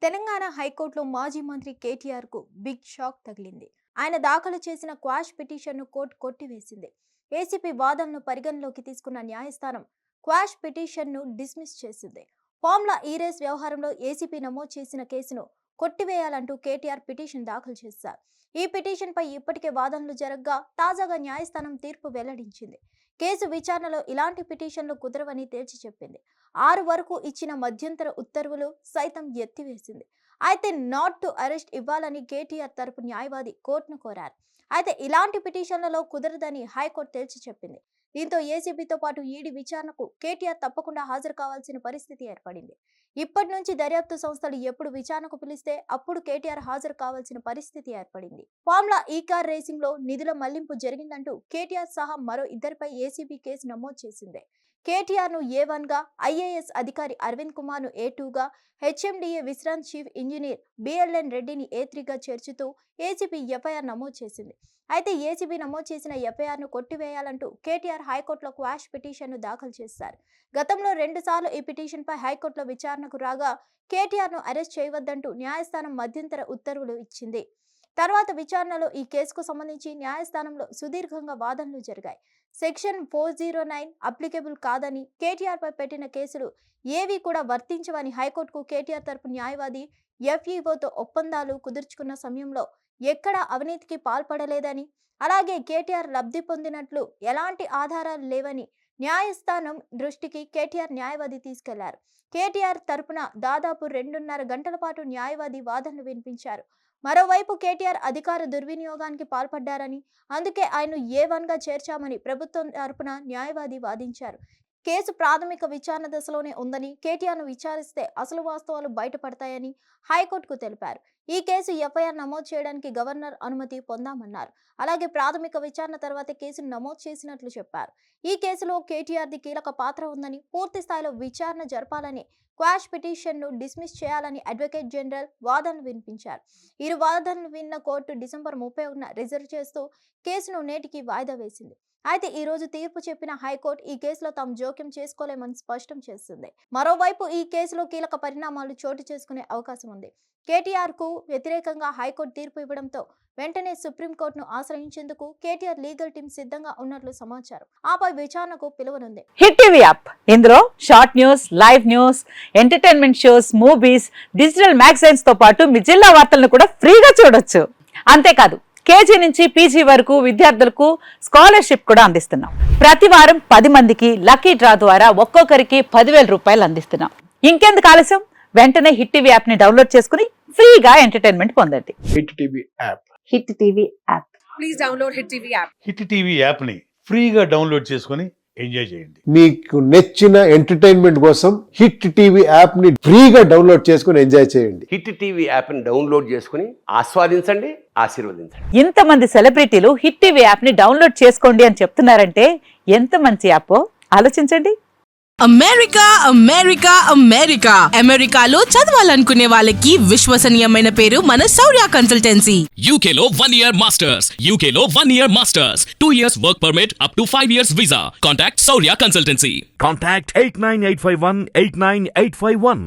తెలంగాణ హైకోర్టులో మాజీ మంత్రి కేటీఆర్ కు బిగ్ షాక్ తగిలింది. ఆయన దాఖలు చేసిన క్వాష్ పిటిషన్ను కోర్టు కొట్టివేసింది. ఏసీపీ వాదనను పరిగణలోకి తీసుకున్న న్యాయస్థానం క్వాష్ పిటిషన్ను డిస్మిస్ చేసింది. ఫార్ములా ఈ-రేస్ వ్యవహారంలో ఏసీపీ నమోదు చేసిన కేసును కొట్టివేయాలంటూ కేటీఆర్ పిటిషన్ దాఖలు చేశారు. ఈ పిటిషన్పై ఇప్పటికే వాదనలు జరగగా తాజాగా న్యాయస్థానం తీర్పు వెల్లడించింది. కేసు విచారణలో ఇలాంటి పిటిషన్లు కుదరవని తేల్చి చెప్పింది. 6 వరకు ఇచ్చిన మధ్యంతర ఉత్తర్వులు సైతం ఎత్తివేసింది. అయితే నాట్ టు అరెస్ట్ ఇవ్వాలని కేటీఆర్ తరపు న్యాయవాది కోర్టును కోరారు. అయితే ఇలాంటి పిటిషన్లలో కుదరదని హైకోర్టు తేల్చి చెప్పింది. దీంతో ఏసీబీతో పాటు ఈడీ విచారణకు కేటీఆర్ తప్పకుండా హాజరు కావాల్సిన పరిస్థితి ఏర్పడింది. ఇప్పటి నుంచి దర్యాప్తు సంస్థలు ఎప్పుడు విచారణకు పిలిస్తే అప్పుడు కేటీఆర్ హాజరు కావాల్సిన పరిస్థితి ఏర్పడింది. ఫార్ములా ఈ కార్ రేసింగ్ లో నిధుల మళ్లింపు జరిగిందంటూ కేటీఆర్ సహా మరో ఇద్దరిపై ఏసీబీ కేసు నమోదు చేసింది. కేటీఆర్ ను A1 గా, ఐఏఎస్ అధికారి అరవింద్ కుమార్ ను A2 గా, HMDA Vishrant chief engineer BLN రెడ్డిని A3 గా చేర్చుతూ ఏసీబీ ఎఫ్ఐఆర్ నమోదు చేసింది. అయితే ఏసీబీ నమోదు చేసిన ఎఫ్ఐఆర్ ను కొట్టివేయాలంటూ కేటీఆర్ హైకోర్టులో క్వాష్ పిటిషన్ ను దాఖలు చేశారు. గతంలో 2 సార్లు ఈ పిటిషన్ పై హైకోర్టులో విచారణకు రాగా కేటీఆర్ ను అరెస్ట్ చేయవద్దంటూ న్యాయస్థానం మధ్యంతర ఉత్తర్వులు ఇచ్చింది. తర్వాత విచారణలో ఈ కేసుకు సంబంధించి న్యాయస్థానంలో సుదీర్ఘంగా వాదనలు జరిగాయి. సెక్షన్ 409 అప్లికేబుల్ కాదని, కేటీఆర్ పై పెట్టిన కేసులు ఏవి కూడా వర్తించవని హైకోర్టుకు కేటీఆర్ తరపు న్యాయవాది FEOతో ఒప్పందాలు కుదుర్చుకున్న సమయంలో ఎక్కడా అవినీతికి పాల్పడలేదని, అలాగే కేటీఆర్ లబ్ధి పొందినట్లు ఎలాంటి ఆధారాలు లేవని న్యాయస్థానం దృష్టికి కేటీఆర్ న్యాయవాది తీసుకెళ్లారు. కేటీఆర్ తరపున దాదాపు 2.5 గంటల పాటు న్యాయవాది వాదనలు వినిపించారు. మరోవైపు కేటీఆర్ అధికార దుర్వినియోగానికి పాల్పడ్డారని, అందుకే ఆయన్ను A1 గా చేర్చామని ప్రభుత్వం తరపున న్యాయవాది వాదించారు. కేసు ప్రాథమిక విచారణ దశలోనే ఉందని, కేటీఆర్ను విచారిస్తే అసలు వాస్తవాలు బయటపడతాయని హైకోర్టుకు తెలిపారు. ఈ కేసు ఎఫ్ఐఆర్ నమోదు చేయడానికి గవర్నర్ అనుమతి పొందామన్నారు. అలాగే ప్రాథమిక విచారణ తర్వాత కేసును నమోదు చేసినట్లు చెప్పారు. ఈ కేసులో కేటీఆర్ది కీలక పాత్ర ఉందని, పూర్తి స్థాయిలో విచారణ జరపాలని, క్వాష్ పిటిషన్ను డిస్మిస్ చేయాలని అడ్వకేట్ జనరల్ వాదనలు వినిపించారు. ఇరు వాదనలు విన్న కోర్టు డిసెంబర్ 31న రిజర్వ్ చేస్తూ కేసును నేటికి వాయిదా వేసింది. అయితే ఈ రోజు తీర్పు చెప్పిన హైకోర్టు ఈ కేసులో తాము జోక్యం చేసుకోలేమని స్పష్టం చేస్తుంది. మరోవైపు ఈ కేసులో కీలక పరిణామాలు చోటు చేసుకునే అవకాశం ఉంది. కేటీఆర్ కు వ్యతిరేకంగా హైకోర్టు తీర్పు ఇవ్వడంతో వెంటనే సుప్రీంకోర్టును ఆశ్రయించేందుకు కేటీఆర్ లీగల్ టీం సిద్ధంగా ఉన్నట్లు సమాచారం. ఆపై విచారణకు పిలువనుంది. హిట్ టీవీ యాప్ ఇందులో short news, live news, entertainment shows, movies, digital magazines తో పాటు మీ జిల్లా వార్తలను కూడా ఫ్రీగా చూడొచ్చు. అంతేకాదు కేజీ నుంచి పీజీ వరకు విద్యార్థులకు స్కాలర్షిప్ కూడా అందిస్తున్నాం. ప్రతి వారం 10 మందికి లక్కీ డ్రా ద్వారా ఒక్కొక్కరికి 10,000 రూపాయలు అందిస్తున్నాం. ఇంకెందుకు ఆలస్యం, వెంటనే హిట్ టీవీ యాప్ ని డౌన్లోడ్ చేసుకుని ఫ్రీగా ఎంటర్టైన్మెంట్ పొందండి. Hit TV app. Hit TV app. Please download hit TV app. Hit TV app ని ఫ్రీగా డౌన్లోడ్ చేసుకుని ఎంజాయ్ చేయండి. మీకు నచ్చిన ఎంటర్టైన్మెంట్ కోసం హిట్ టీవీ యాప్ ని ఫ్రీగా డౌన్లోడ్ చేసుకుని ఎంజాయ్ చేయండి. హిట్ టీవీ యాప్ ని డౌన్లోడ్ చేసుకుని ఆస్వాదించండి, ఆశీర్వదించండి. ఇంతమంది సెలబ్రిటీలు హిట్ టీవీ యాప్ ని డౌన్లోడ్ చేసుకోండి అని చెప్తున్నారంటే ఎంత మంచి యాప్ ఆలోచించండి. అమెరికా అమెరికా అమెరికా అమెరికాలో చదవాలనుకునే వాళ్ళకి విశ్వసనీయమైన పేరు మన శౌర్య కన్సల్టెన్సీ. UK లో 1 year masters, UK లో 1 year masters, 2 years work permit up to 5 years visa. Contact Saurya Consultancy. Contact 89851 89851.